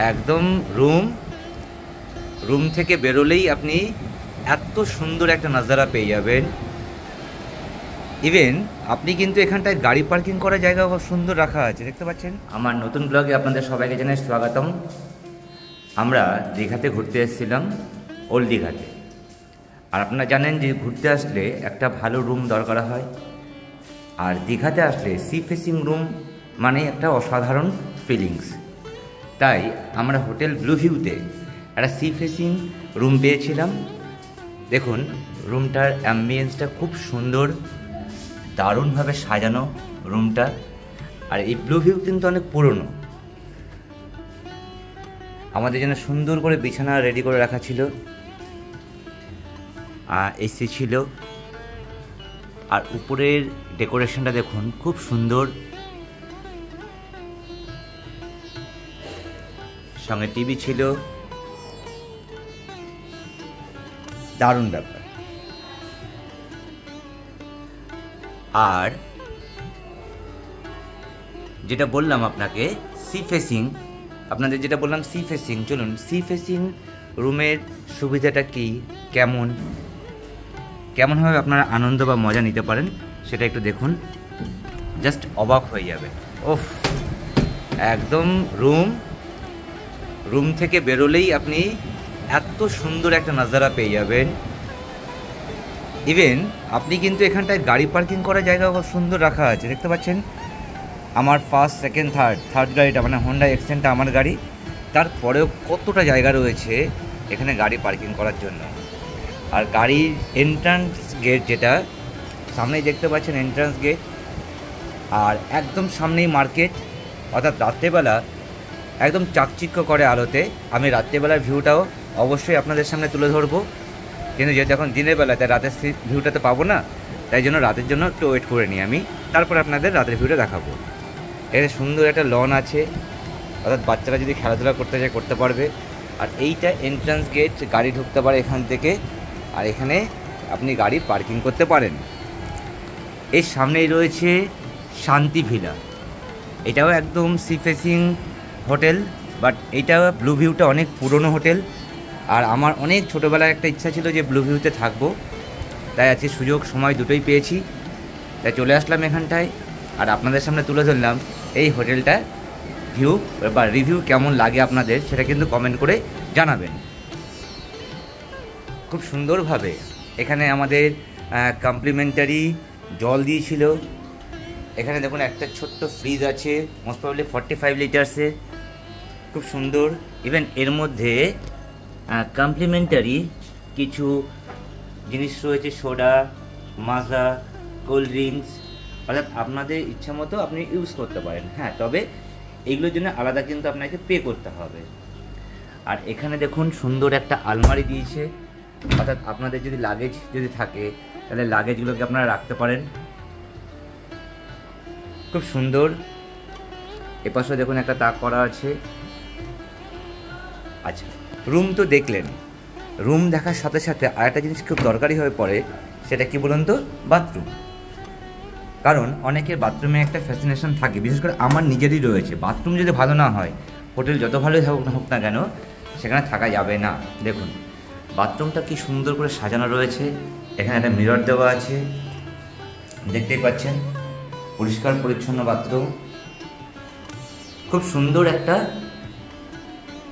একদম রুম থেকে বেরোলেই আপনি এত সুন্দর একটা নাজারা পেয়ে যাবেন। ইভেন আপনি কিন্তু এখানটায় গাড়ি পার্কিং করার জায়গা খুব সুন্দর রাখা আছে, দেখতে পাচ্ছেন। আমার নতুন ব্লগে আপনাদের সবাইকে জানাই স্বাগতম। আমরা দীঘাতে ঘুরতে এসেছিলাম, ওল্ড দীঘাতে। আর আপনারা জানেন যে ঘুরতে আসলে একটা ভালো রুম দরকার হয়, আর দীঘাতে আসলে সি ফেসিং রুম মানে একটা অসাধারণ ফিলিংস। তাই আমরা হোটেল ব্লু ভিউতে একটা সি ফেসিং রুম পেয়েছিলাম। দেখুন রুমটার অ্যাম্বিয়েন্সটা খুব সুন্দর, দারুণভাবে সাজানো রুমটা। আর এই ব্লু ভিউ কিন্তু অনেক পুরনো। আমাদের জন্য সুন্দর করে বিছানা রেডি করে রাখা ছিল, এসি ছিল, আর উপরের ডেকোরেশনটা দেখুন খুব সুন্দর, সঙ্গে টিভি ছিল, দারুণ ব্যাপার। আর যেটা বললাম আপনাকে সি ফেসিং, আপনাদের যেটা বললাম সি ফেসিং, চলুন সি ফেসিং রুমের সুবিধাটা কি, কেমনভাবে আপনারা আনন্দ বা মজা নিতে পারেন সেটা একটু দেখুন, জাস্ট অবাক হয়ে যাবে। ওফ, একদম রুম থেকে বেরোলেই আপনি এত সুন্দর একটা নাজারা পেয়ে যাবেন। ইভেন আপনি কিন্তু এখানটায় গাড়ি পার্কিং করার জায়গা খুব সুন্দর রাখা আছে, দেখতে পাচ্ছেন। আমার ফার্স্ট সেকেন্ড থার্ড গাড়িটা মানে হোন্ডা এক্সেন্টটা আমার গাড়ি, তারপরেও কতটা জায়গা রয়েছে এখানে গাড়ি পার্কিং করার জন্য। আর গাড়ির এন্ট্রান্স গেট যেটা সামনেই দেখতে পাচ্ছেন, এন্ট্রান্স গেট, আর একদম সামনেই মার্কেট। অর্থাৎ রাত্রেবেলা একদম চাকচিক্য করে আলোতে। আমি রাত্রেবেলার ভিউটাও অবশ্যই আপনাদের সামনে তুলে ধরবো, কিন্তু যেহেতু এখন দিনের বেলা তাই রাতের ভিউটা তো পাবো না, তাই জন্য রাতের জন্য একটু ওয়েট করে নিই আমি, তারপরে আপনাদের রাতের ভিউটা দেখাবো। এখানে সুন্দর একটা লন আছে, অর্থাৎ বাচ্চারা যদি খেলাধুলা করতে চায় করতে পারবে। আর এইটা এন্ট্রান্স গেট, গাড়ি ঢুকতে পারে এখান থেকে, আর এখানে আপনি গাড়ি পার্কিং করতে পারেন। এর সামনেই রয়েছে শান্তি ভিলা, এটাও একদম সি ফেসিং হোটেল, বাট এইটা ব্লু ভিউটা অনেক পুরনো হোটেল। আর আমার অনেক ছোটোবেলায় একটা ইচ্ছা ছিল যে ব্লু ভিউতে থাকবো, তাই আজকে সুযোগ সময় দুটোই পেয়েছি, তাই চলে আসলাম এখানটায়। আর আপনাদের সামনে তুলে ধরলাম এই হোটেলটা ভিউ বা রিভিউ কেমন লাগে আপনাদের, সেটা কিন্তু কমেন্ট করে জানাবেন। খুব সুন্দরভাবে এখানে আমাদের কমপ্লিমেন্টারি জল দিয়েছিল। এখানে দেখুন একটা ছোট্ট ফ্রিজ আছে, মোস্ট প্রবাবলি 45 লিটার্সে, খুব সুন্দর। ইভেন এর মধ্যে কমপ্লিমেন্টারি কিছু জিনিস রয়েছে, সোডা, মাজা, কোল্ড ড্রিঙ্কস, অর্থাৎ আপনাদের ইচ্ছা মতো আপনি ইউজ করতে পারেন। হ্যাঁ, তবে এইগুলোর জন্য আলাদা কিন্তু আপনাকে পে করতে হবে। আর এখানে দেখুন সুন্দর একটা আলমারি দিয়েছে, অর্থাৎ আপনাদের যদি লাগেজ যদি থাকে তাহলে লাগেজগুলোকে আপনারা রাখতে পারেন। খুব সুন্দর। এপাশে দেখুন একটা তাক করা আছে। আচ্ছা, রুম তো দেখলেন, রুম দেখার সাথে সাথে আরেকটা জিনিস খুব দরকারি হয়ে পড়ে, সেটা কি বলুন তো, বাথরুম। কারণ অনেকের বাথরুমে একটা ফ্যাসিনেশন থাকে, বিশেষ করে আমার নিজেরই রয়েছে। বাথরুম যদি ভালো না হয়, হোটেল যত ভালোই হোক না কেন, সেখানে থাকা যাবে না। দেখুন বাথরুমটা কি সুন্দর করে সাজানো রয়েছে, এখানে একটা মিরর দেওয়া আছে, দেখতেই পাচ্ছেন, পরিষ্কার পরিচ্ছন্ন বাথরুম। খুব সুন্দর একটা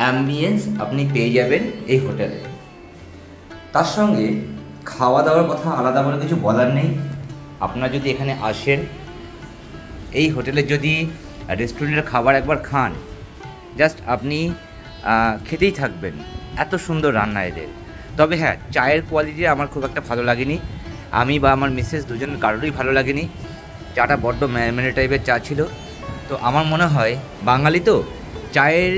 অ্যাম্বিয়েন্স আপনি পেয়ে যাবেন এই হোটেলে। তার সঙ্গে খাওয়া দাওয়ার কথা আলাদা করে কিছু বলার নেই। আপনারা যদি এখানে আসেন, এই হোটেলের যদি রেস্টুরেন্টের খাবার একবার খান, জাস্ট আপনি খেতেই থাকবেন, এত সুন্দর রান্না এদের। তবে হ্যাঁ, চায়ের কোয়ালিটি আমার খুব একটা ভালো লাগেনি, আমি বা আমার মিসেস দুজন কারোরই ভালো লাগেনি। চাটা বড্ড ম্যানমেনে টাইপের চা ছিল। তো আমার মনে হয় বাঙালি তো চায়ের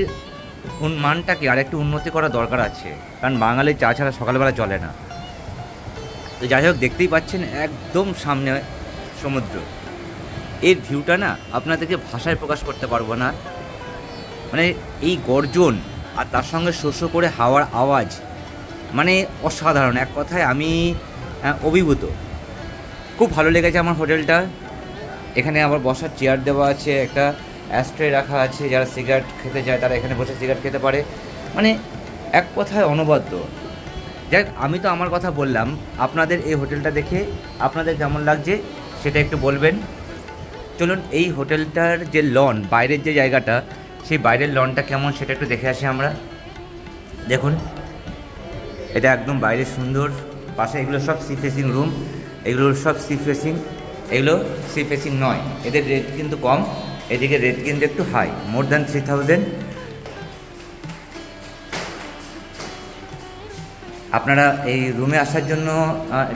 মানটাকে আর একটু উন্নতি করা দরকার আছে, কারণ বাঙালির চা ছাড়া সকালবেলা চলে না। তো যাই হোক, দেখতেই পাচ্ছেন একদম সামনে সমুদ্র। এর ভিউটা না আপনাদেরকে ভাষায় প্রকাশ করতে পারবো না, মানে এই গর্জন আর তার সঙ্গে শস্য করে হাওয়ার আওয়াজ, মানে অসাধারণ। এক কথায় আমি অভিভূত। খুব ভালো লেগেছে আমার হোটেলটা। এখানে আবার বসার চেয়ার দেওয়া আছে, একটা অ্যাস্ট্রে রাখা আছে, যারা সিগারেট খেতে চায় তারা এখানে বসে সিগারেট খেতে পারে, মানে এক কথায় অনবদ্য। যাই হোক, আমি তো আমার কথা বললাম, আপনাদের এই হোটেলটা দেখে আপনাদের কেমন লাগছে সেটা একটু বলবেন। চলুন এই হোটেলটার যে লন, বাইরের যে জায়গাটা, সেই বাইরের লনটা কেমন সেটা একটু দেখে আসি আমরা। দেখুন, এটা একদম বাইরে সুন্দর, পাশে এগুলো সব সি ফেসিং রুম, এগুলো সব সি ফেসিং, এগুলো সি ফেসিং নয়, এদের রেট কিন্তু কম, এদিকে রেট কিন্তু একটু হাই, মোর দ্যান 3000। আপনারা এই রুমে আসার জন্য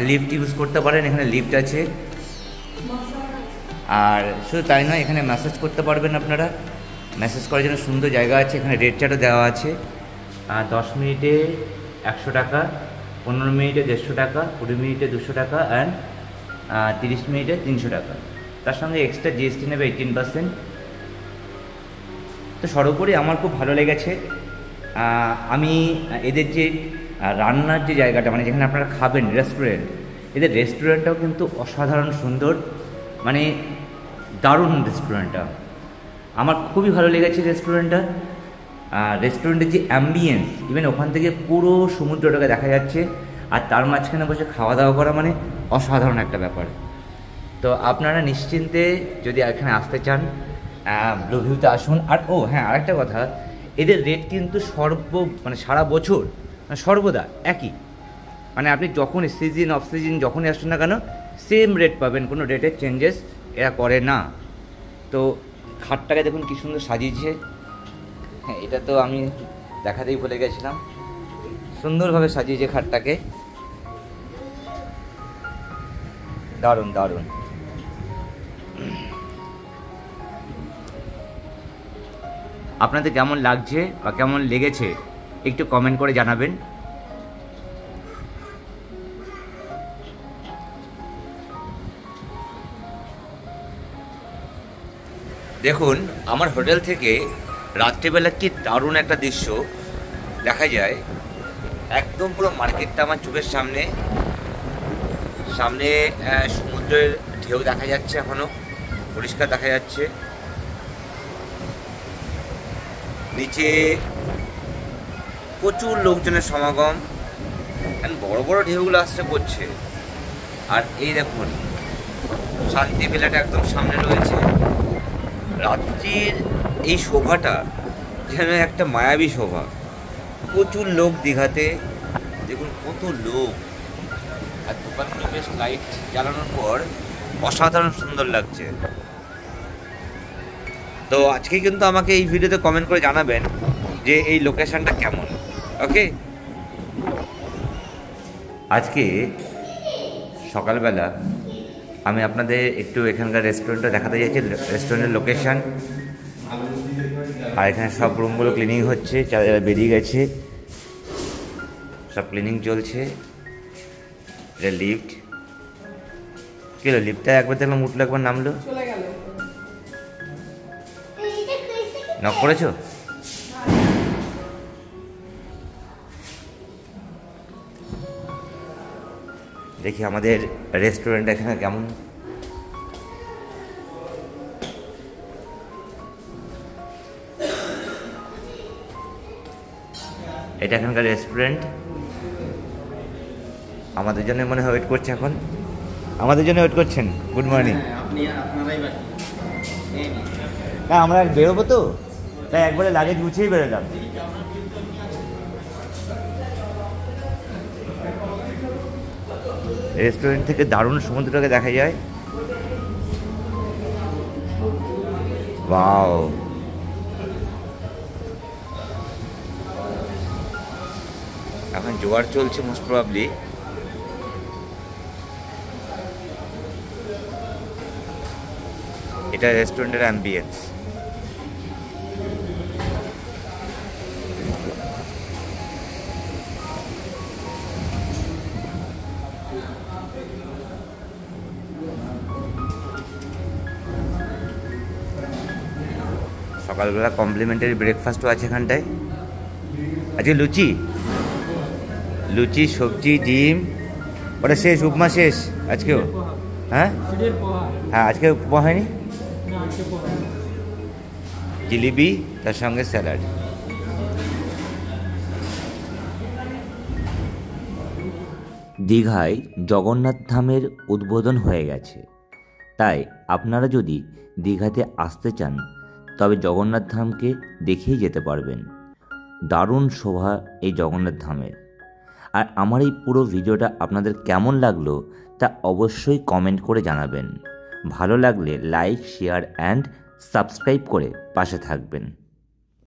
লিফট ইউজ করতে পারেন, এখানে লিফট আছে। আর শুধু তাই নয়, এখানে ম্যাসাজ করতে পারবেন আপনারা, ম্যাসাজ করার জন্য সুন্দর জায়গা আছে, এখানে রেট চার্টও দেওয়া আছে। 10 মিনিটে 100 টাকা, 15 মিনিটে 150 টাকা, 20 মিনিটে 200 টাকা, অ্যান্ড 30 মিনিটে 300 টাকা। তার সঙ্গে এক্সট্রা জিএসটি নেবে 18%। তো সর্বোপরি আমার খুব ভালো লেগেছে। আমি এদের যে রান্নার যে জায়গাটা, মানে যেখানে আপনারা খাবেন, রেস্টুরেন্ট, এদের রেস্টুরেন্টটাও কিন্তু অসাধারণ সুন্দর, মানে দারুণ রেস্টুরেন্টটা, আমার খুবই ভালো লেগেছে রেস্টুরেন্টটা। রেস্টুরেন্টের যে অ্যাম্বিয়েন্স, ইভেন ওখান থেকে পুরো সমুদ্রটাকে দেখা যাচ্ছে, আর তার মাঝখানে বসে খাওয়া দাওয়া করা মানে অসাধারণ একটা ব্যাপার। তো আপনারা নিশ্চিন্তে যদি এখানে আসতে চান, ব্লু ভিউতে আসুন। আর হ্যাঁ, আরেকটা কথা, এদের রেট কিন্তু মানে সারা বছর, মানে সর্বদা একই, মানে আপনি যখন সিজন অফ সিজন যখনই আসুন না কেন সেম রেট পাবেন, কোনো রেটের চেঞ্জেস এরা করে না। তো খাটটাকে দেখুন কী সুন্দর সাজিয়েছে। হ্যাঁ, এটা তো আমি দেখাতেই ভুলে গেছিলাম, সুন্দরভাবে সাজিয়েছে খাটটাকে, দারুণ দারুণ। আপনাদের কেমন লাগছে বা কেমন লেগেছে একটু কমেন্ট করে জানাবেন। দেখুন, আমার হোটেল থেকে রাত্রিবেলা কি দারুণ একটা দৃশ্য দেখা যায়, একদম পুরো মার্কেটটা আমার চোখের সামনে, সামনে সমুদ্রের ঢেউ দেখা যাচ্ছে, এখনো পরিষ্কার দেখা যাচ্ছে, নিচে প্রচুর লোকজনের সমাগম, বড় বড় ঢেউগুলো আসছে পড়ছে। আর এই দেখুন, শান্তি ভিলাটা একদম সামনে রয়েছে। রাত্রির এই শোভাটা যেন একটা মায়াবী শোভা, প্রচুর লোক দীঘাতে, দেখুন কত লোক, আর দোকানগুলো বেশ লাইট জ্বালানোর পর অসাধারণ সুন্দর লাগছে। তো আজকে কিন্তু আমাকে এই ভিডিওতে কমেন্ট করে জানাবেন যে এই লোকেশনটা কেমন। ওকে, আজকে সকালবেলা আমি আপনাদের একটু এখানকার রেস্টুরেন্টটা দেখাতে চাইছি, রেস্টুরেন্টের লোকেশান। আর এখানে সব রুমগুলো ক্লিনিং হচ্ছে, যারা বেরিয়ে গেছে সব ক্লিনিং চলছে। এটা লিফট, কি হলো লিফটটা একবার দেখলাম উঠলো, একবার নামলো, নক করেছো? দেখি আমাদের রেস্টুরেন্ট এখানে কেমন। এটা এখানকার রেস্টুরেন্ট, আমাদের জন্য মনে হয় ওয়েট করছে, এখন আমাদের জন্য ওয়েট করছেন। Good morning. না, আমরা বেরোবো তো, তাই একবারে লাগেজ গুছিয়েই বেরোলাম। রেস্টুরেন্ট থেকে দারুণ সমুদ্রটাকে দেখা যায়। ওয়াও, এখন জোয়ার চলছে মোস্ট প্রবাবলি। এটা রেস্টুরেন্টের অ্যাম্বিয়েন্স। সকালবেলা কমপ্লিমেন্টারি ব্রেকফাস্টও আছে এখানটায়। আজকে লুচি, লুচি, সবজি, ডিম, ওটা শেষ, উপমা শেষ আজকেও। হ্যাঁ হ্যাঁ, আজকে উপমা হয়নি। জিলিপি, তার সঙ্গে স্যালাড। দীঘায় জগন্নাথ ধামের উদ্বোধন হয়ে গেছে, তাই আপনারা যদি দীঘাতে আসতে চান তবে জগন্নাথ ধামকে দেখেই যেতে পারবেন। দারুণ শোভা এই জগন্নাথ ধামের। আর আমার এই পুরো ভিডিওটা আপনাদের কেমন লাগলো তা অবশ্যই কমেন্ট করে জানাবেন। ভালো লাগলে লাইক, শেয়ার অ্যান্ড সাবস্ক্রাইব করে পাশে থাকবেন।